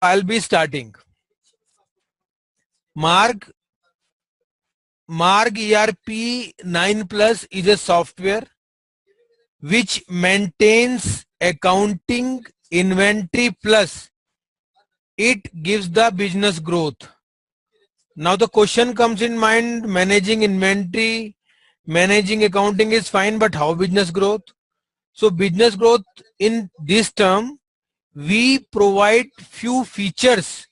I'll be starting. Marg ERP 9 Plus is a software which maintains accounting, inventory, plus it gives the business growth. Now the question comes in mind, managing inventory, managing accounting is fine, but how business growth? So business growth in this term, we provide few features.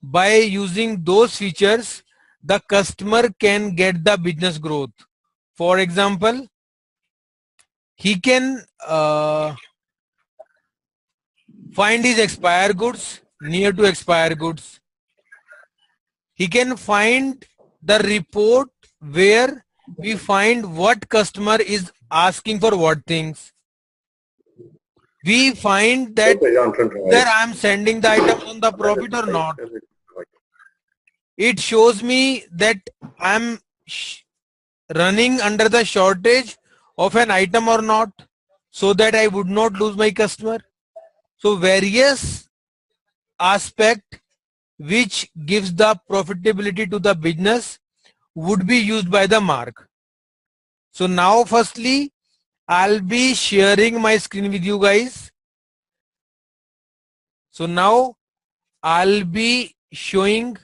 By using those features, the customer can get the business growth. For example, he can find his expire goods, near to expire goods. He can find the report where we find what customer is asking for what things. We find that whether I am sending the item on the profit or not. It shows me that I am running under the shortage of an item or not, so that I would not lose my customer. So various aspect which gives the profitability to the business would be used by the mark. So now firstly, I'll be sharing my screen with you guys. So now I'll be showing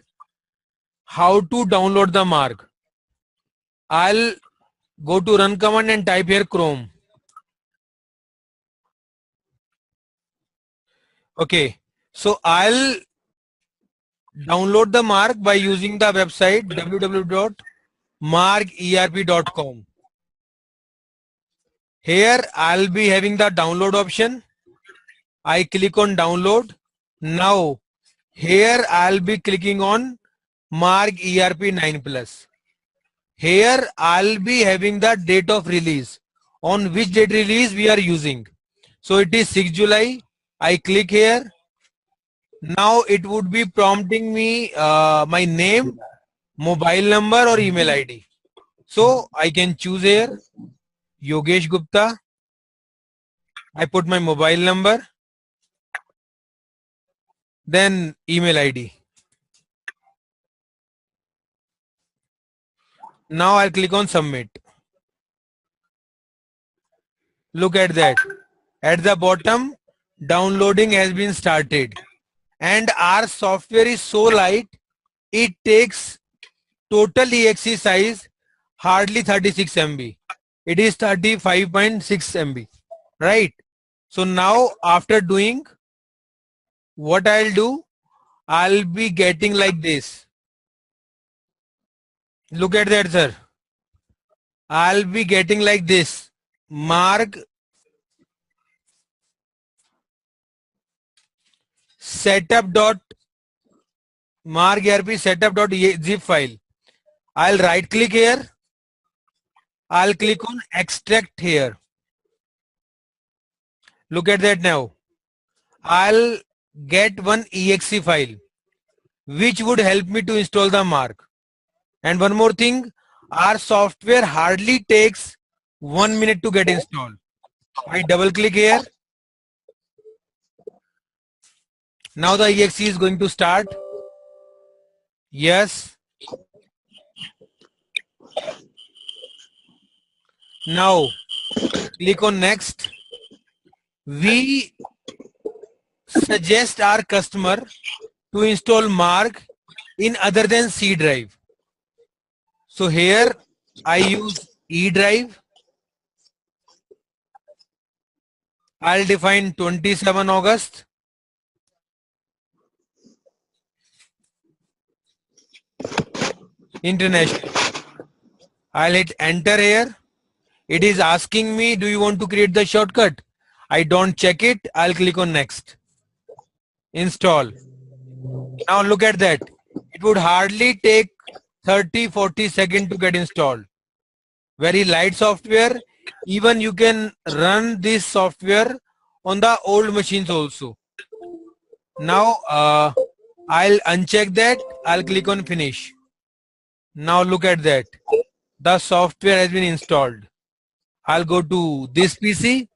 how to download the mark. I'll go to run command and type here Chrome. Okay, so I'll download the mark by using the website www.margerp.com. Here I'll be having the download option. I click on download. Now here I'll be clicking on Marg ERP 9 Plus. Here I'll be having the date of release, on which date release we are using. So it is 6 July. I click here. Now it would be prompting me my name, mobile number or email ID. So I can choose here Yogesh Gupta. I put my mobile number, then email ID. Now I'll click on submit. Look at that. At the bottom, downloading has been started. And our software is so light, it takes total exe size hardly 36 MB. It is 35.6 MB, right? So now after doing, what I'll do, I'll be getting like this. Look at that, sir. I'll be getting like this. Marg marg ERP setup.zip file. I'll right click here. I'll click on extract here. Look at that now. I'll get one exe file which would help me to install the mark. And one more thing, our software hardly takes 1 minute to get installed. I double click here. Now the exe is going to start. Yes. Now click on next. We suggest our customer to install mark in other than C drive. So here I use E drive. I'll define 27 August. International. I'll hit enter here. It is asking me, do you want to create the shortcut? I don't check it. I'll click on next. Install. Now look at that. It would hardly take 30-40 seconds to get installed. Very light software. Even you can run this software on the old machines also. Now I'll uncheck that. I'll click on finish. Now look at that. The software has been installed. I'll go to this PC.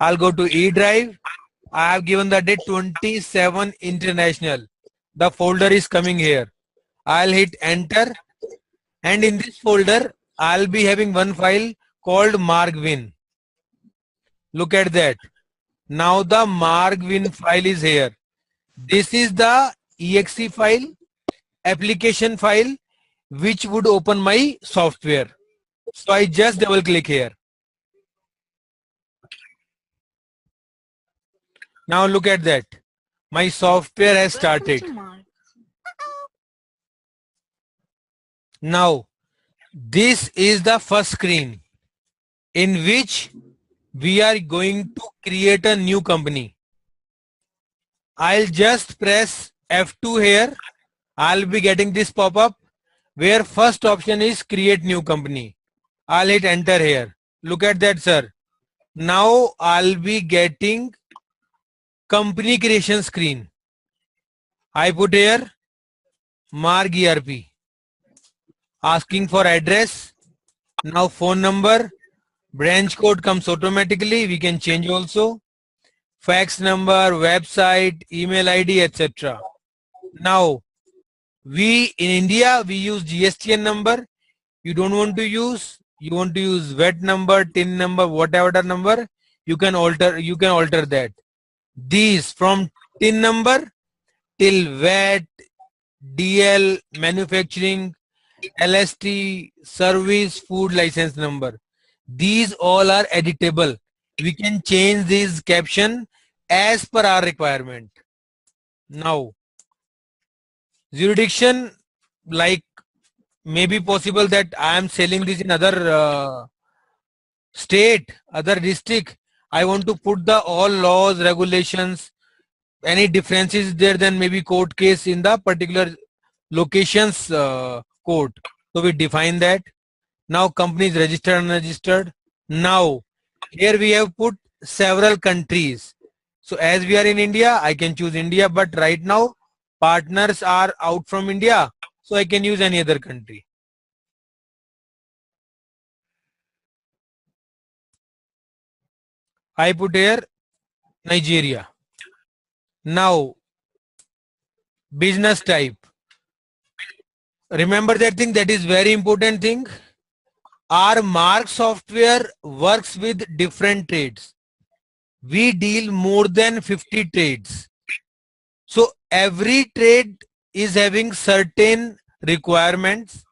I'll go to E drive. I have given the date 27 international. The folder is coming here. I'll hit enter, and in this folder I'll be having one file called margwin. Look at that. Now the margwin file is here. This is the exe file, application file, which would open my software. So I just double click here. Now look at that. My software has started. Now this is the first screen in which we are going to create a new company. I'll just press F2 here. I'll be getting this pop-up where first option is create new company. I'll hit enter here. Look at that, sir. Now I'll be getting company creation screen. I put here Marg ERP. Asking for address. Now phone number. Branch code comes automatically. We can change also. Fax number, website, email ID, etc. Now, in India, we use GSTN number. You don't want to use, you want to use VAT number, TIN number, whatever the number, you can alter that. These from TIN number till VAT, DL, manufacturing, LST, service, food license number. These all are editable. We can change this caption as per our requirement. Now, jurisdiction, like maybe possible that I am selling this in other state, other district. I want to put the all laws, regulations, any differences there, then maybe court case in the particular locations court. So we define that. Now company is registered and unregistered. Now here we have put several countries. So as we are in India, I can choose India, but right now partners are out from India, so I can use any other country. I put here Nigeria. Now business type. Remember that thing, that is very important thing. Our Marg software works with different trades. We deal more than 50 trades. So every trade is having certain requirements.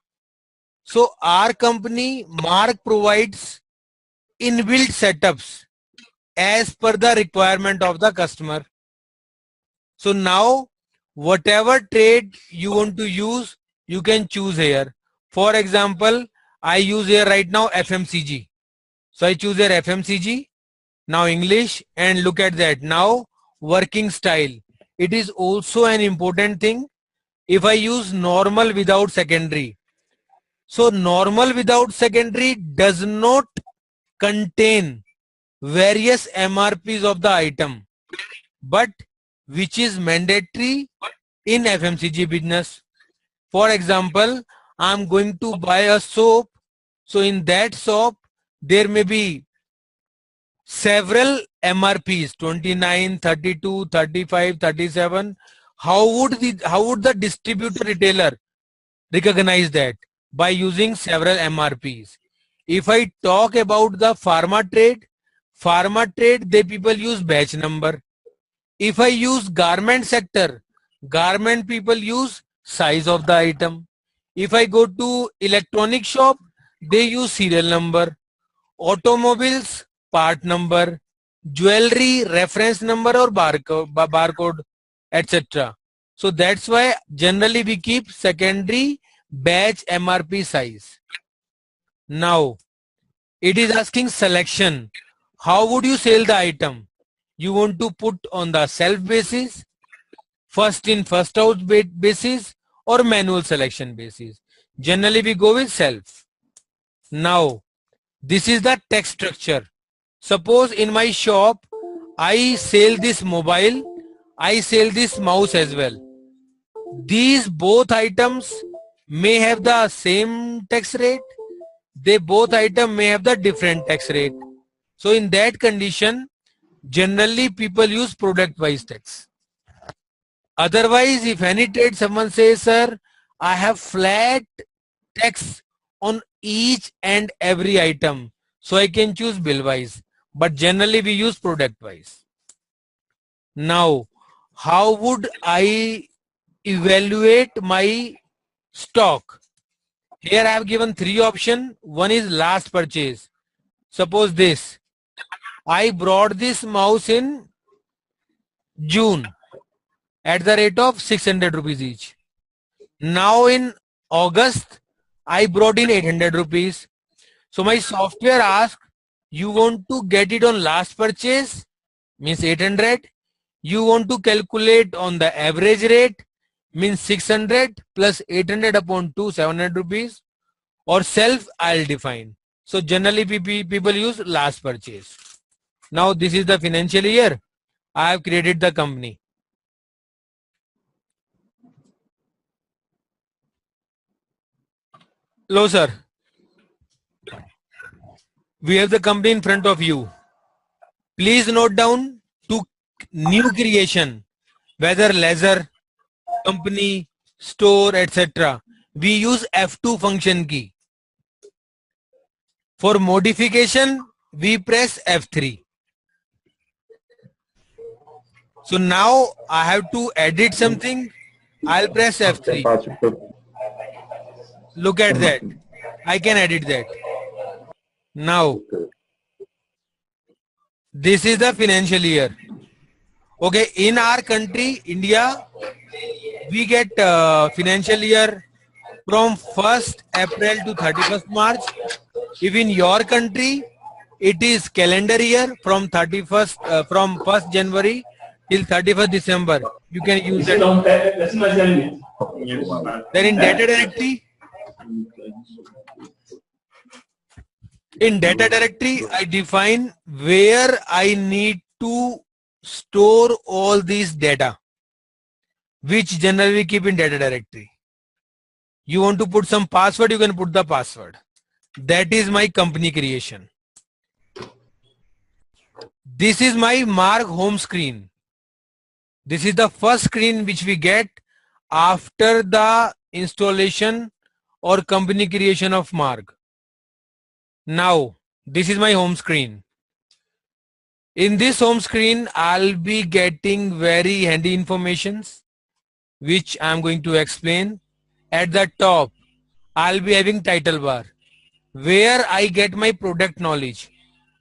So our company Marg provides inbuilt setups as per the requirement of the customer. So now whatever trade you want to use, you can choose here. For example, I use here right now FMCG. So I choose here FMCG. Now English, and look at that. Now working style. It is also an important thing. If I use normal without secondary. So normal without secondary does not contain various MRPs of the item, but which is mandatory in FMCG business. For example, I'm going to buy a soap. So in that soap, there may be several MRPs, 29, 32, 35, 37. How would the distributor retailer recognize that? By using several MRPs. If I talk about the pharma trade, they people use batch number. If I use garment sector, garment people use size of the item. If I go to electronic shop, they use serial number. Automobiles, part number. Jewelry, reference number or barcode, etc. So that's why generally we keep secondary batch MRP size. Now it is asking selection. How would you sell the item? You want to put on the self basis, first in first out basis, or manual selection basis. Generally we go with self. Now this is the text structure. Suppose in my shop I sell this mobile, I sell this mouse as well. These both items may have the same tax rate. They both items may have the different tax rate. So in that condition, Generally, people use product-wise tax. Otherwise, if any trade someone says, sir, I have flat tax on each and every item, so I can choose bill-wise. But generally, we use product-wise. Now, how would I evaluate my stock? Here I have given three options. One is last purchase. Suppose this. I brought this mouse in June at the rate of 600 rupees each. Now in August, I brought in 800 rupees. So my software asks, you want to get it on last purchase, means 800. You want to calculate on the average rate, means 600 plus 800 upon 2, 700 rupees, or self I'll define. So generally people use last purchase. Now this is the financial year. I have created the company. Hello, sir. We have the company in front of you. Please note down to new creation, whether leisure, company, store, etc. We use F2 function key. For modification, we press F3. So now I have to edit something. I'll press F3. Look at that. I can edit that. Now, this is the financial year. Okay, in our country, India, we get financial year from 1st April to 31st March. If in your country, it is calendar year from 31st, from 1st January till 31st December. You can use it. Then in data directory, I define where I need to store all these data, which generally we keep in data directory. You want to put some password, you can put the password. That is my company creation. This is my Marg home screen. This is the first screen which we get after the installation or company creation of Marg. Now, this is my home screen. In this home screen, I'll be getting very handy informations, which I'm going to explain. At the top, I'll be having title bar, where I get my product knowledge.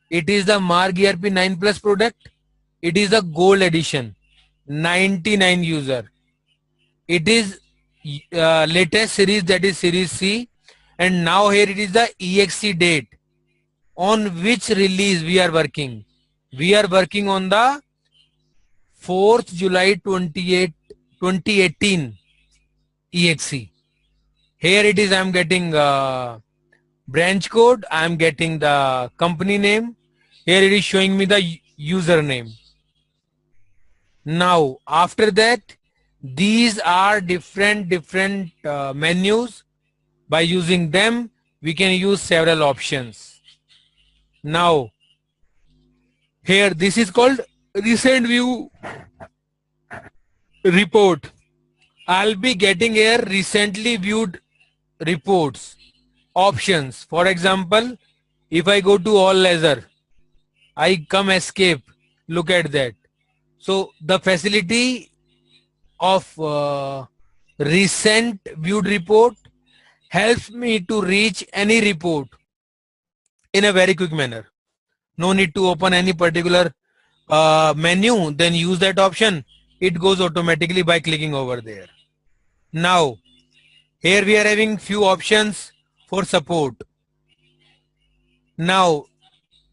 It is the Marg ERP 9 Plus product. It is the gold edition, 99 user. It is latest series, that is series C. And now here it is the EXE date on which release we are working. We are working on the 4th July 2018 EXE. Here it is, I am getting branch code, I am getting the company name. Here it is showing me the username. Now after that, these are different menus. By using them, we can use several options. Now here, this is called recent view report. I'll be getting here recently viewed reports options. For example, if I go to all leisure, I come escape, look at that. So the facility of recent viewed report helps me to reach any report in a very quick manner. No need to open any particular menu, then use that option. It goes automatically by clicking over there. Now, here we are having few options for support. Now,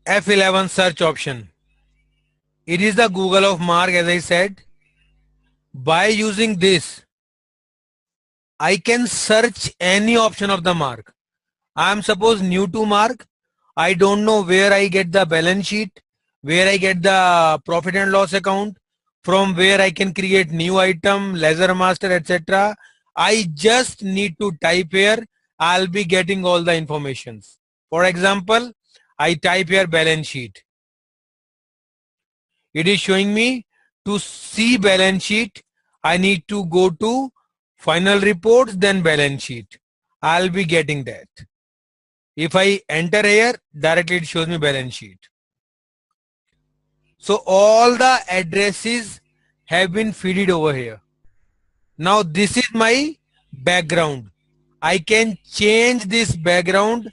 F11 search option. It is the Google of Marg, as I said. By using this, I can search any option of the Marg. I am suppose new to Marg. I don't know where I get the balance sheet, where I get the profit and loss account, from where I can create new item, Ledger Master, etc. I just need to type here. I'll be getting all the informations. For example, I type here balance sheet. It is showing me to see balance sheet. I need to go to final reports, then balance sheet. I'll be getting that. If I enter here, directly it shows me balance sheet. So all the addresses have been fed over here. Now this is my background. I can change this background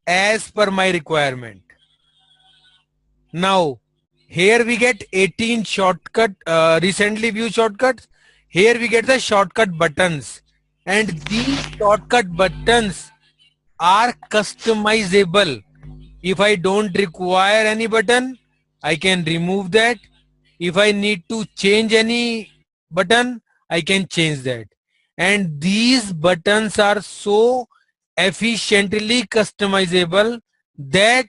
as per my requirement. Now here we get 18 shortcut, recently view shortcuts. Here we get the shortcut buttons, and these shortcut buttons are customizable. If I don't require any button, I can remove that. If I need to change any button, I can change that. And these buttons are so efficiently customizable that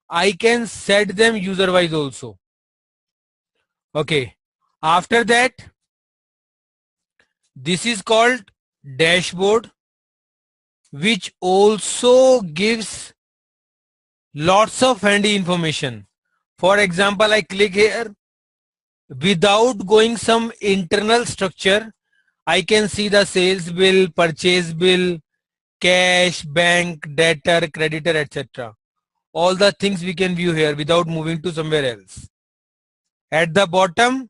I can set them user wise also. Okay. After that, this is called dashboard, which also gives lots of handy information. For example, I click here. Without going some internal structure, I can see the sales bill, purchase bill, cash, bank, debtor, creditor, etc. All the things we can view here without moving to somewhere else. At the bottom,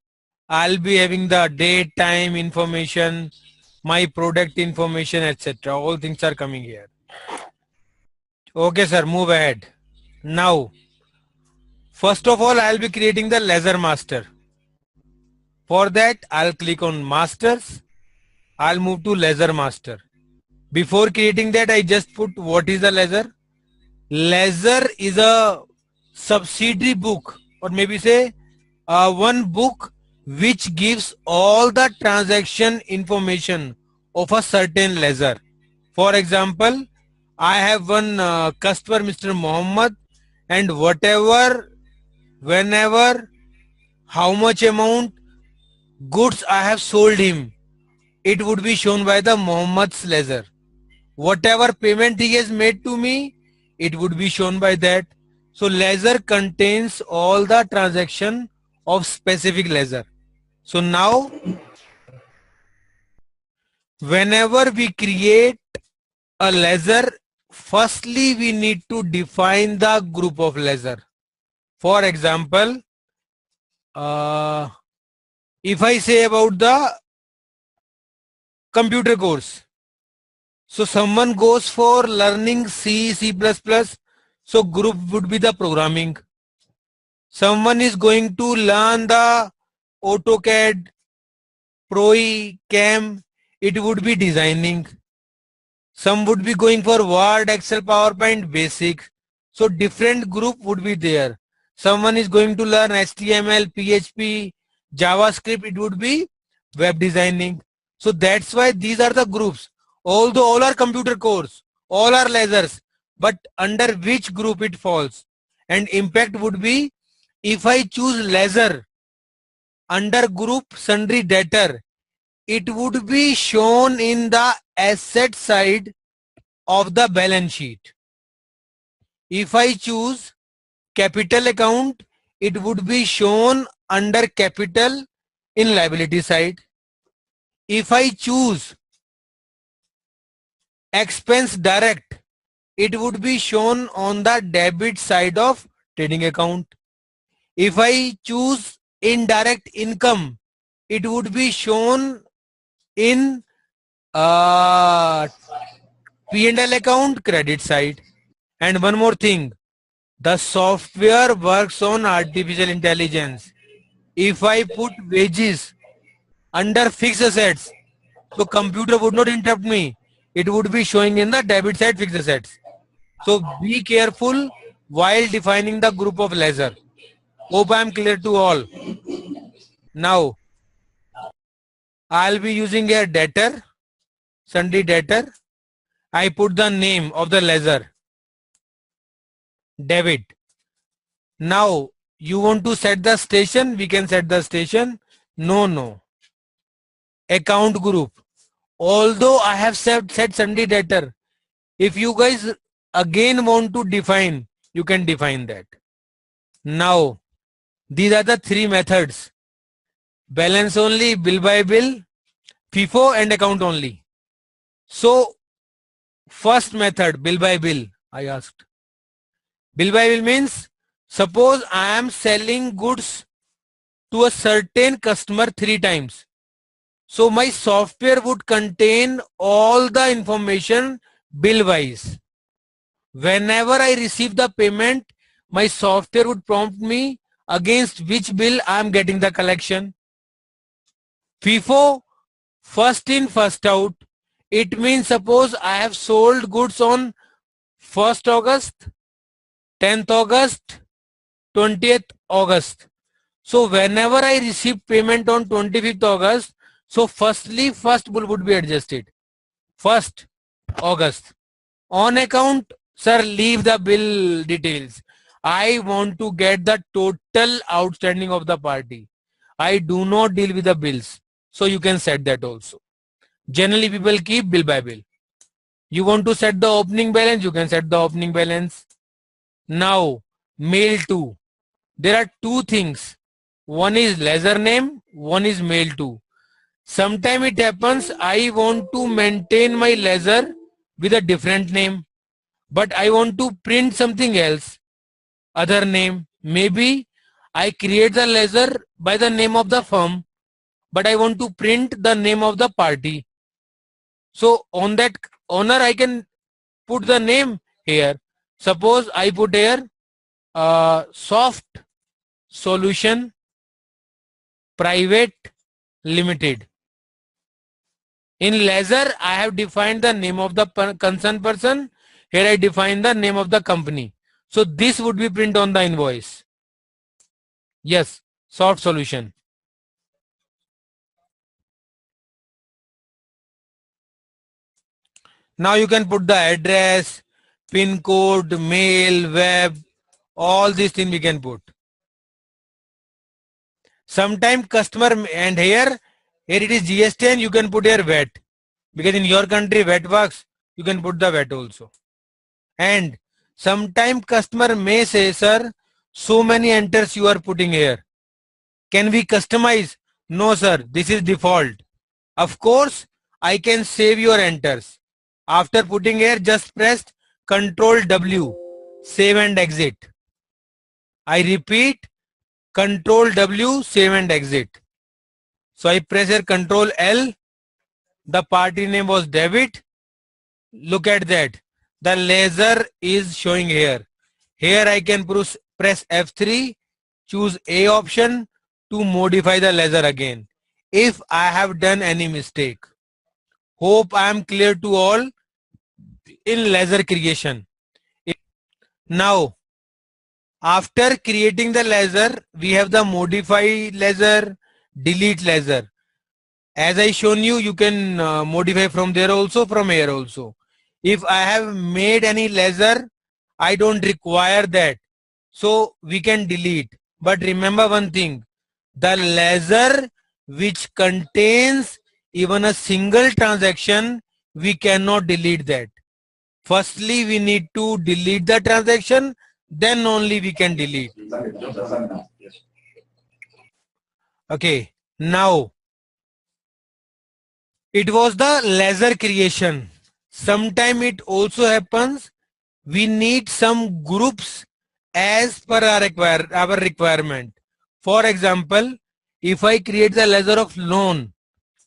I'll be having the date, time information, my product information, etc. All things are coming here. Okay, sir, move ahead. Now, first of all, I'll be creating the ledger master. For that, I'll click on masters. I'll move to ledger master. Before creating that, I just put what is the ledger. Ledger is a subsidiary book, or maybe say one book which gives all the transaction information of a certain ledger. For example, I have one customer, Mr. Mohammed, and whatever, whenever, how much amount goods I have sold him, it would be shown by the Mohammad's ledger. Whatever payment he has made to me, it would be shown by that. So ledger contains all the transaction of specific ledger. So now, whenever we create a ledger, firstly we need to define the group of ledger. For example, if I say about the computer course, so someone goes for learning C, C++, so group would be the programming. Someone is going to learn the AutoCAD, ProE, CAM, it would be designing. Some would be going for Word, Excel, PowerPoint, basic. So different group would be there. Someone is going to learn HTML, PHP, JavaScript, it would be web designing. So that's why these are the groups. Although all are computer cores, all are ledgers, but under which group it falls. And impact would be, if I choose ledger under group sundry debtor, it would be shown in the asset side of the balance sheet. If I choose capital account, it would be shown under capital in liability side. If I choose expense direct, it would be shown on the debit side of trading account. If I choose indirect income, it would be shown in P&L account credit side. And one more thing, the software works on artificial intelligence. If I put wages under fixed assets, so computer would not interrupt me. It would be showing in the debit side fixed assets. So be careful while defining the group of ledger. Hope I am clear to all. Now, I'll be using a debtor, sundry debtor. I put the name of the ledger, debit. Now, you want to set the station, we can set the station. No. Account group. Although I have set sundry debtor, if you guys again want to define, you can define that. Now, These are the three methods: balance only, bill by bill, FIFO, and account only. So first method, bill by bill, I asked. Bill by bill means, suppose I am selling goods to a certain customer 3 times. So my software would contain all the information bill wise. Whenever I receive the payment, my software would prompt me against which bill I am getting the collection. FIFO, first in first out. It means, suppose I have sold goods on 1st August, 10th August, 20th August. So whenever I receive payment on 25th August, so firstly first bill would be adjusted. 1st August. On account, sir, leave the bill details. I want to get the total outstanding of the party. I do not deal with the bills. So you can set that also. Generally people keep bill by bill. You want to set the opening balance, you can set the opening balance. Now, mail to. There are two things. One is ledger name, one is mail to. Sometime it happens I want to maintain my ledger with a different name, but I want to print something else, other name. Maybe I create the ledger by the name of the firm, but I want to print the name of the party. So on that owner I can put the name here. Suppose I put here Soft Solution Private Limited. In ledger I have defined the name of the concerned person. Here I define the name of the company. So this would be print on the invoice. Yes, Soft Solution. Now you can put the address, pin code, mail, web, all these things we can put. Sometime customer, and here it is GST and you can put here VAT, because in your country VAT works, you can put the VAT also. And sometime customer may say, sir, so many enters you are putting here, can we customize? No sir, this is default. Of course I can save your enters. After putting here, just press Control W, save and exit. I repeat, Control W, save and exit. So I press here Control L. The party name was debit. Look at that. The ledger is showing here. Here I can press F3, choose A option to modify the ledger again if I have done any mistake. Hope I am clear to all in ledger creation. Now, after creating the ledger, we have the modify ledger, delete ledger. As I shown you, you can modify from there also, from here also. If I have made any ledger, I don't require that. So we can delete. But remember one thing, the ledger which contains even a single transaction, we cannot delete that. Firstly, we need to delete the transaction, then only we can delete. Okay, now it was the ledger creation. Sometime it also happens we need some groups as per our requirement. For example, if I create the ledger of loan,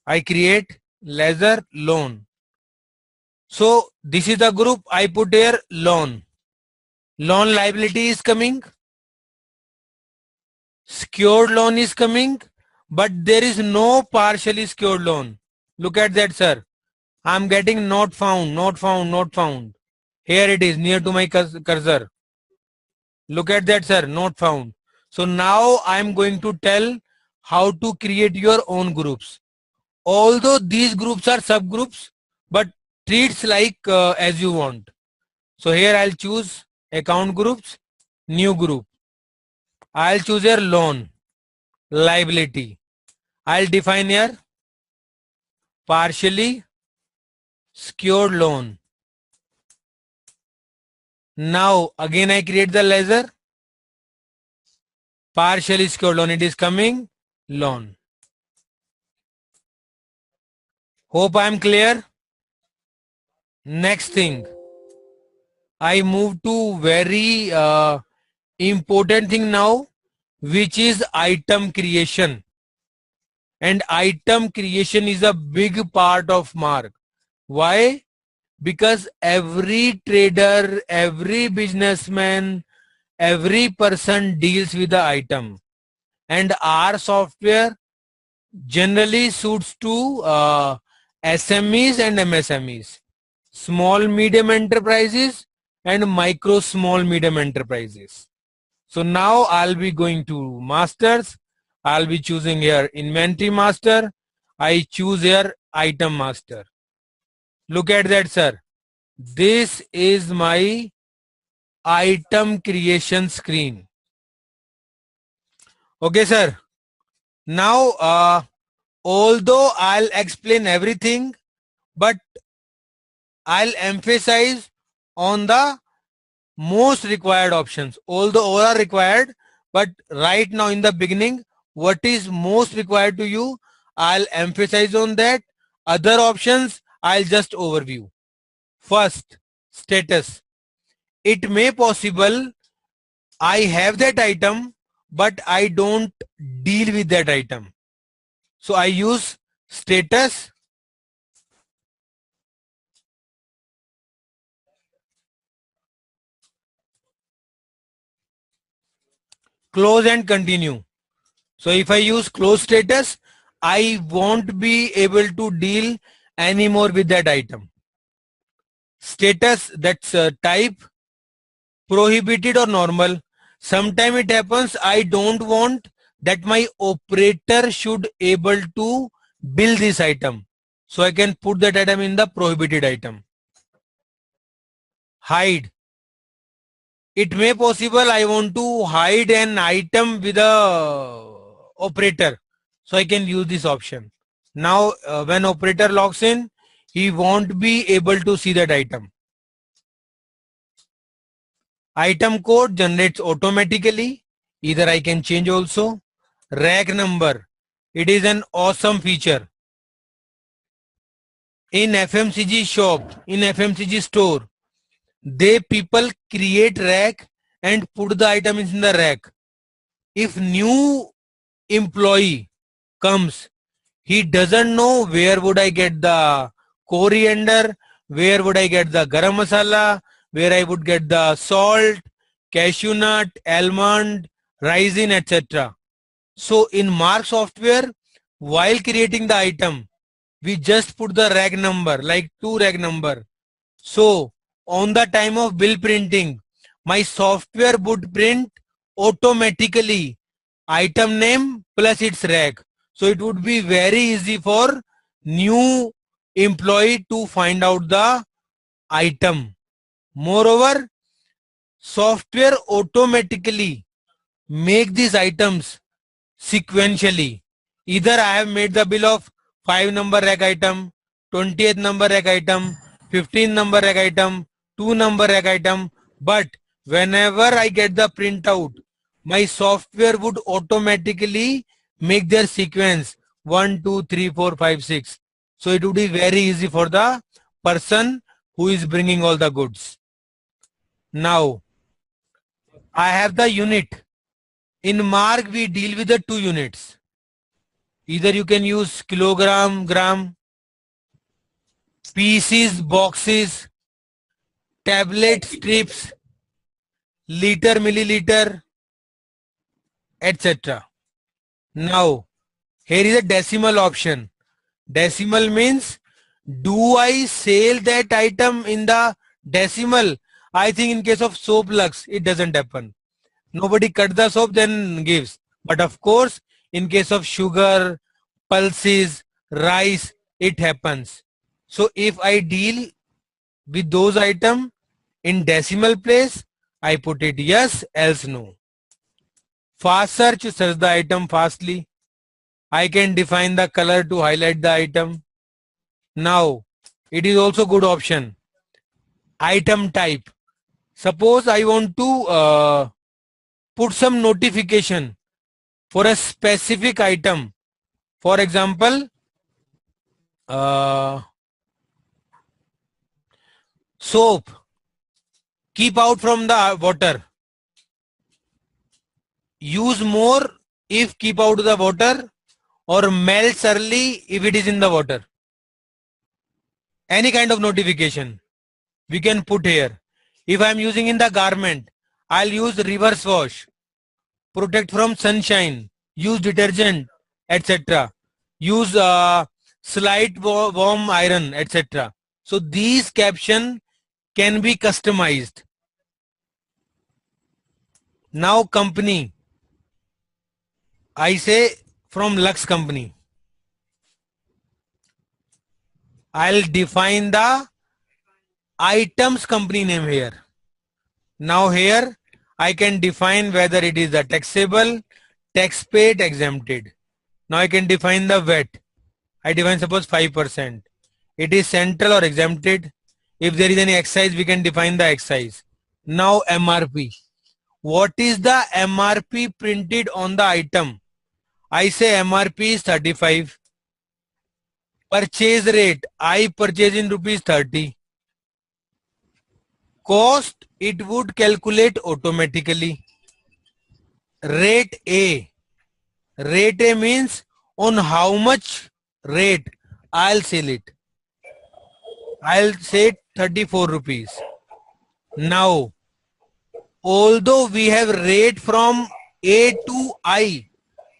I create ledger loan. So this is the group, I put here loan. Loan liability is coming, secured loan is coming, but there is no partially secured loan. Look at that, sir. I'm getting not found, not found, not found. Here it is near to my cursor. Look at that, sir, not found. So now I'm going to tell how to create your own groups. Although these groups are subgroups, but treats like as you want. So here I'll choose account groups, new group. I'll choose here loan, liability. I'll define here partially secured loan. Now again I create the ledger. Partially secured loan, it is coming loan. Hope I am clear. Next thing, I move to very important thing now, which is item creation. And item creation is a big part of Mark. Why? Because every trader, every businessman, every person deals with the item. And our software generally suits to SMEs and MSMEs, small medium enterprises and micro small medium enterprises. So now I'll be going to masters. I'll be choosing here inventory master. I choose here item master. Look at that, sir. This is my item creation screen. Okay, sir. Now, although I'll explain everything, but I'll emphasize on the most required options. Although all are required, but right now in the beginning, what is most required to you, I'll emphasize on that. Other options, I'll just overview. First, status. It may possible I have that item, but I don't deal with that item. So I use status. Close and continue. So if I use close status, I won't be able to deal anymore with that item. Status, that's type, prohibited or normal. Sometime it happens I don't want that my operator should able to bill this item. So I can put that item in the prohibited item. Hide. It may possible I want to hide an item with a operator. So I can use this option. Now when operator logs in, he won't be able to see that item. Item code generates automatically. Either I can change also. Rack number. It is an awesome feature. In FMCG shop, in FMCG store, people create rack and put the items in the rack. If new employee comes, he doesn't know where would I get the coriander, where would I get the garam masala, where I would get the salt, cashew nut, almond, raisin, etc. So in Mark software, while creating the item, we just put the rack number, like 2 rack number. So on the time of bill printing, my software would print automatically item name plus its rack. So it would be very easy for new employee to find out the item. Moreover, software automatically make these items sequentially. Either I have made the bill of 5 number rack item, 20th number rack item, 15 number rack item, 2 number rack item, but whenever I get the printout, my software would automatically make their sequence 1, 2, 3, 4, 5, 6. So it would be very easy for the person who is bringing all the goods. Now, I have the unit. In Mark, we deal with the 2 units. Either you can use kilogram, gram, pieces, boxes, tablet, strips, liter, milliliter, etc. Now, here is a decimal option. Decimal means, do I sell that item in the decimal? I think in case of soap Lux, it doesn't happen. Nobody cut the soap then gives. But of course, in case of sugar, pulses, rice, it happens. So if I deal with those items in decimal place, I put it yes, else no. Fast search the item fastly. I can define the color to highlight the item. Now, it is also good option. Item type. Suppose I want to put some notification for a specific item. For example, soap, keep out from the water. Use more if keep out the water, or melts early if it is in the water. Any kind of notification we can put here. If I am using in the garment, I'll use reverse wash, protect from sunshine, use detergent, etc. Use slight warm iron, etc. So these caption can be customized. Now company, I say from Lux company. I'll define the items company name here. Now here I can define whether it is a taxable, tax paid, exempted. Now I can define the VAT. I define suppose 5%. It is central or exempted. If there is any excise, we can define the excise. Now MRP. What is the MRP printed on the item? I say MRP is 35. Purchase rate, I purchase in rupees 30. Cost, it would calculate automatically. Rate A. Rate A means on how much rate I'll sell it. I'll say 34 rupees. Now, although we have rate from A to I,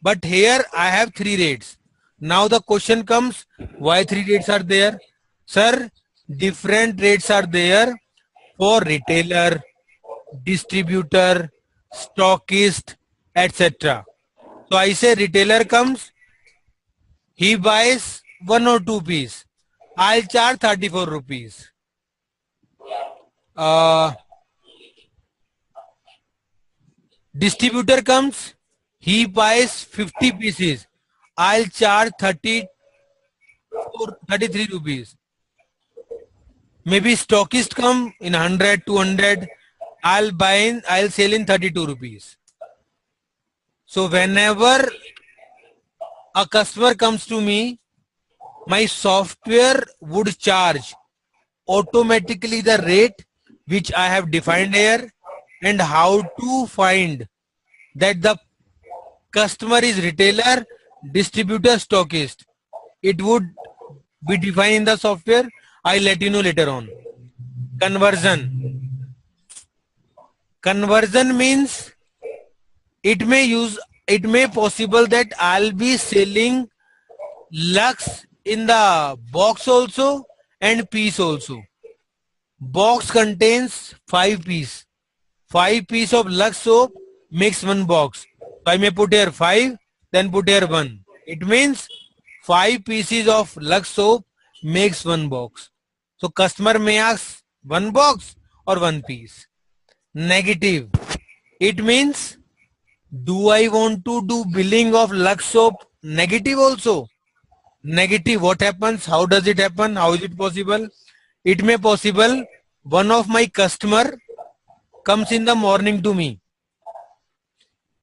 but here I have 3 rates. Now the question comes, why 3 rates are there? Sir, different rates are there for retailer, distributor, stockist, etc. So I say retailer comes, he buys 1 or 2 piece. I'll charge 34 rupees. Distributor comes, he buys 50 pieces. I'll charge 33 rupees. Maybe stockist come in 100, 200. I'll sell in 32 rupees. So whenever a customer comes to me, my software would charge automatically the rate which I have defined here, and how to find that the customer is retailer, distributor, stockist. It would be defined in the software. I'll let you know later on. Conversion. Conversion means it may possible that I'll be selling Lux in the box also and piece also. Box contains 5 pieces. 5 pieces of Lux soap makes 1 box. So I may put here 5, then put here 1. It means 5 pieces of Lux soap makes 1 box. So customer may ask 1 box or 1 piece. Negative. It means, do I want to do billing of Lux soap negative also? Negative, what happens? How does it happen? How is it possible? It may possible one of my customer comes in the morning to me.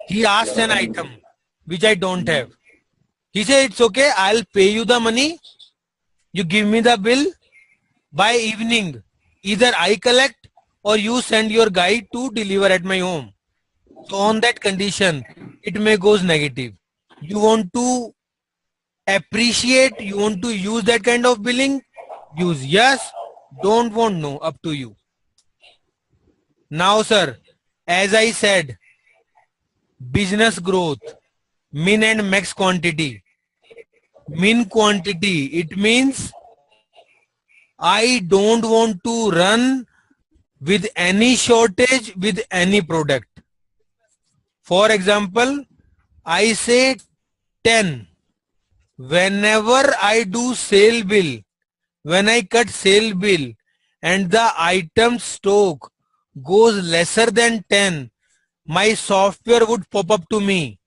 He asks an item which I don't have. He said, it's okay, I'll pay you the money. You give me the bill. By evening, either I collect or you send your guy to deliver at my home. So on that condition, it may goes negative. You want to appreciate, you want to use that kind of billing, use. Yes, don't want, no, up to you. Now sir, as I said, business growth, min and max quantity. Min quantity, it means I don't want to run with any shortage with any product. For example, I say 10. Whenever I do sale bill, when I cut sale bill and the item stock goes lesser than 10, my software would pop up to me.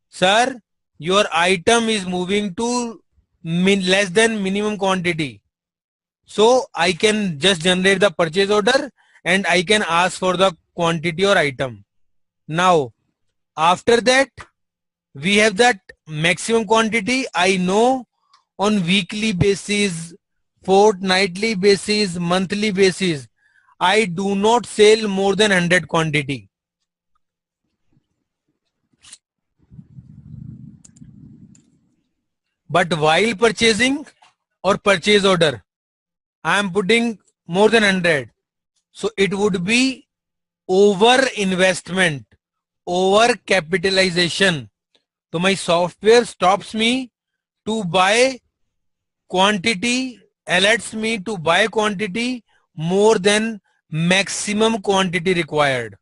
Sir, your item is moving to less than minimum quantity. So I can just generate the purchase order and I can ask for the quantity or item. Now, after that, We have that maximum quantity. I know on weekly basis, fortnightly basis, monthly basis, I do not sell more than 100 quantity. But while purchasing or purchase order, I am putting more than 100. So it would be over investment, over capitalization. So my software stops me to buy quantity, alerts me to buy quantity more than maximum quantity required.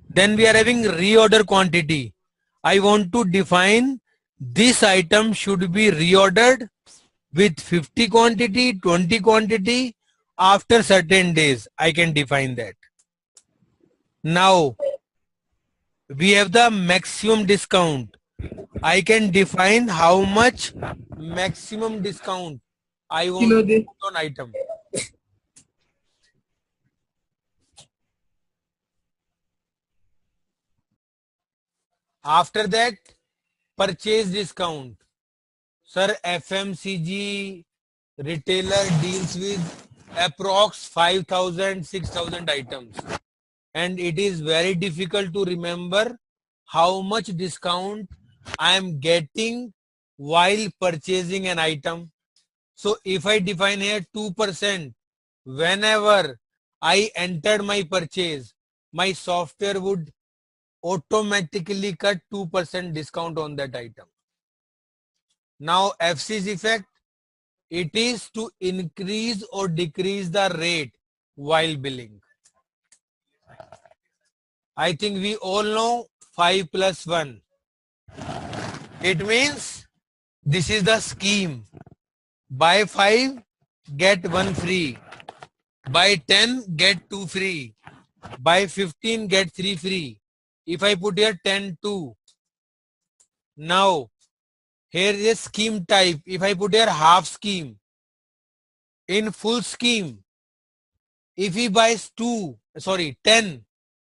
Then we are having reorder quantity. I want to define this item should be reordered with 50 quantity, 20 quantity after certain days. I can define that. Now we have the maximum discount. I can define how much maximum discount I want to put on item. After that, purchase discount. Sir, FMCG retailer deals with approx 5,000, 6,000 items. And it is very difficult to remember how much discount I am getting while purchasing an item. So if I define here 2%, whenever I entered my purchase, my software would automatically cut 2% discount on that item. Now FC's effect, it is to increase or decrease the rate while billing. I think we all know 5 plus 1. It means this is the scheme. Buy 5, get 1 free. Buy 10, get 2 free. Buy 15, get 3 free. If I put here 10, 2. Now, here is a scheme type. If I put here half scheme, in full scheme, if he buys 10,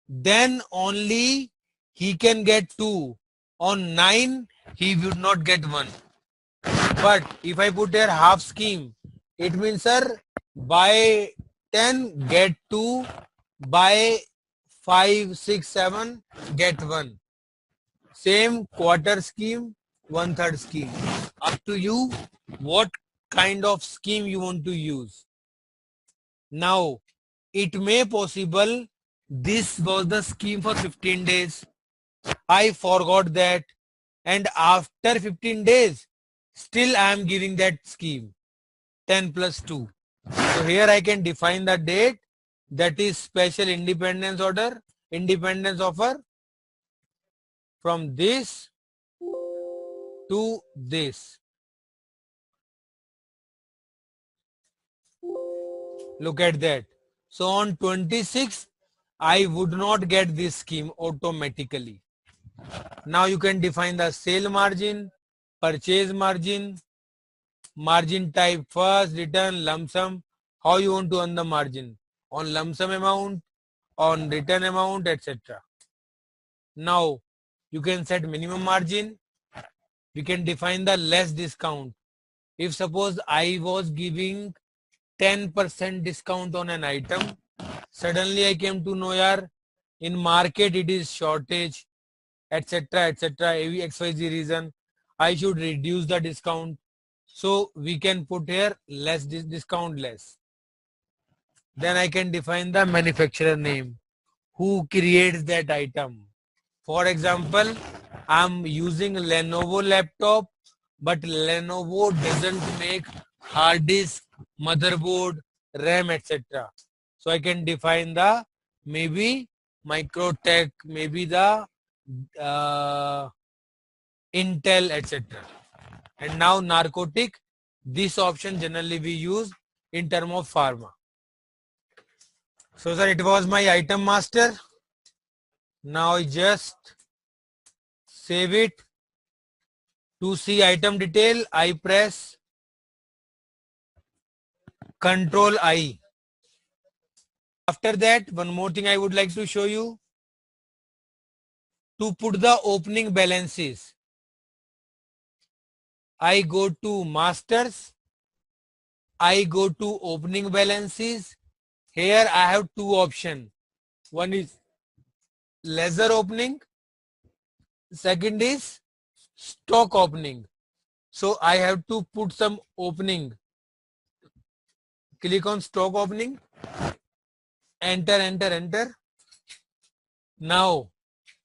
then only he can get 2. On 9, he would not get 1. But if I put here half scheme, it means, sir, buy 10, get 2, buy 5, 6, 7, get 1. Same quarter scheme, 1/3 scheme. Up to you what kind of scheme you want to use. Now, it may possible this was the scheme for 15 days. I forgot that. And after 15 days, still I am giving that scheme 10 plus 2. So here I can define the date, that is special independence order, independence offer from this to this. Look at that. So on 26th, I would not get this scheme automatically. Now you can define the sale margin, purchase margin, margin type first, return, lump sum. How you want to earn the margin? On lump sum amount, on return amount, etc. Now you can set minimum margin. We can define the less discount. If suppose I was giving 10% discount on an item, suddenly I came to know, yaar, in market it is shortage, etc., etc., XYZ reason, I should reduce the discount. So we can put here less discount less. Then I can define the manufacturer name, who creates that item. For example, I'm using Lenovo laptop, but Lenovo doesn't make hard disk, motherboard, RAM, etc. So I can define the maybe Microtech, maybe the Intel, etc. And now narcotic, this option generally we use in term of pharma. So sir, it was my item master. Now I just save it. To see item detail, I press Control I. After that, one more thing I would like to show you. to put the opening balances, I go to masters, I go to opening balances. Here I have two options. One is ledger opening, second is stock opening. So I have to put some opening. Click on stock opening, enter, enter, enter. Now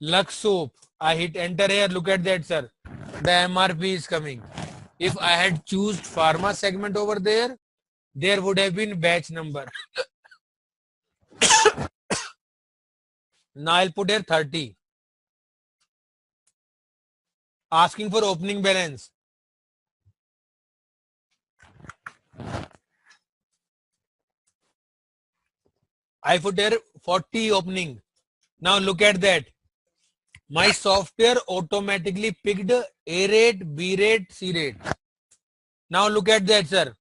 Lux soap, I hit enter here. Look at that, sir. The MRP is coming. If I had chosen pharma segment over there would have been batch number. Now I'll put here 30. Asking for opening balance. I put here 40 opening. Now look at that. My software automatically picked A rate, B rate, C rate. Now look at that, sir.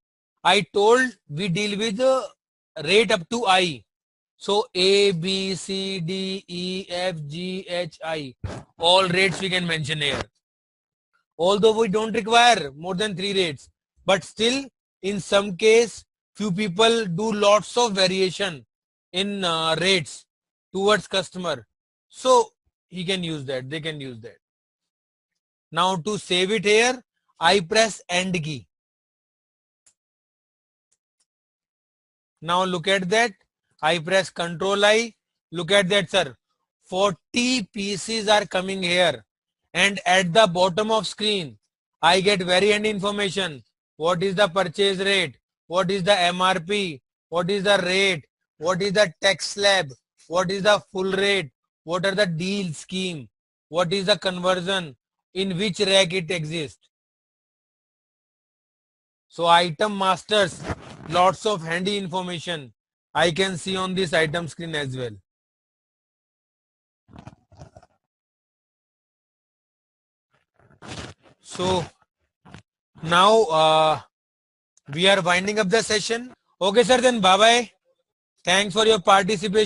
I told we deal with rate up to I. So A, B, C, D, E, F, G, H, I. All rates we can mention here. Although we don't require more than 3 rates. But still, in some case, few people do lots of variation in rates towards customer. So he can use that. They can use that. Now to save it here, I press end key. Now look at that. I press Control I. Look at that, sir. 40 pieces are coming here. And at the bottom of screen, I get very end information. What is the purchase rate? What is the MRP? What is the rate? What is the tax slab? What is the full rate? What are the deal scheme? What is the conversion? In which rack it exists? So item masters, lots of handy information I can see on this item screen as well. So now we are winding up the session. Okay, sir, then bye-bye. Thanks for your participation.